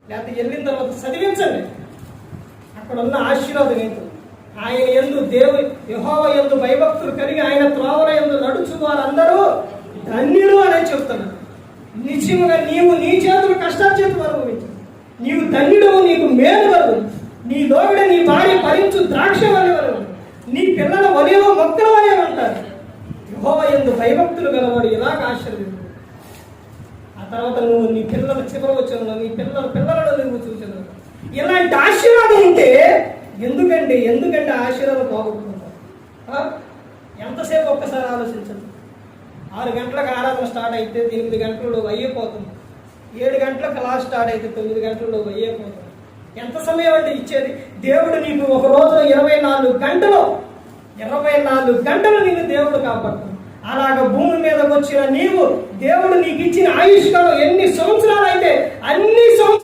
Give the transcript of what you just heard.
లేకపోతే వెళ్ళిన తర్వాత చదివించండి. అక్కడ ఉన్న ఆశీర్వాదం ఏంటో. ఆయన యందు యెహోవా యందు భయభక్తులు కలిగి ఆయన త్రోవల యందు నడుచు వారందరూ ధన్యులు అని చెప్తున్నాడు. నిశ్చయముగా నీవు నీ చేతులు కష్టాచేతులు అనుభవించు, నీవు ధన్యుడవు, నీకు మేలు వరకు, నీ లోగడ నీ భార్య భరించు ద్రాక్ష వలె వరకు, నీ పిల్లల వలెలో మొక్కల వలె ఉంటారు. యెహోవా యందు భయభక్తులు గలవాడు ఇలాగ ఆశీర్వదించు. ఆ తర్వాత నువ్వు నీ పిల్లల చివరి వచ్చాను, నీ పిల్లలను నువ్వు చూసాను. ఇలాంటి ఆశీర్వాదం ఉంటే ఎందుకంటే ఆశీర్వాదం పోగొట్టుకుంటాం. ఎంతసేపు ఒక్కసారి ఆలోచించండి. 6 గంటలకు ఆరాధన స్టార్ట్ అయితే 8 గంటల్లో అయిపోతుంది. 7 గంటలకు క్లాస్ స్టార్ట్ అయితే 9 గంటల్లో అయిపోతుంది. ఎంత సమయం అంటే ఇచ్చేది? దేవుడు నీకు ఒక రోజులో 24 గంటలు నిన్ను దేవుడు కాపాడుతాడు. అలాగ భూమి మీదకి వచ్చిన నీవు దేవుడు నీకు ఇచ్చిన ఆయుష్కాలం ఎన్ని సంవత్సరాలు అయితే అన్ని సంవత్సరాలు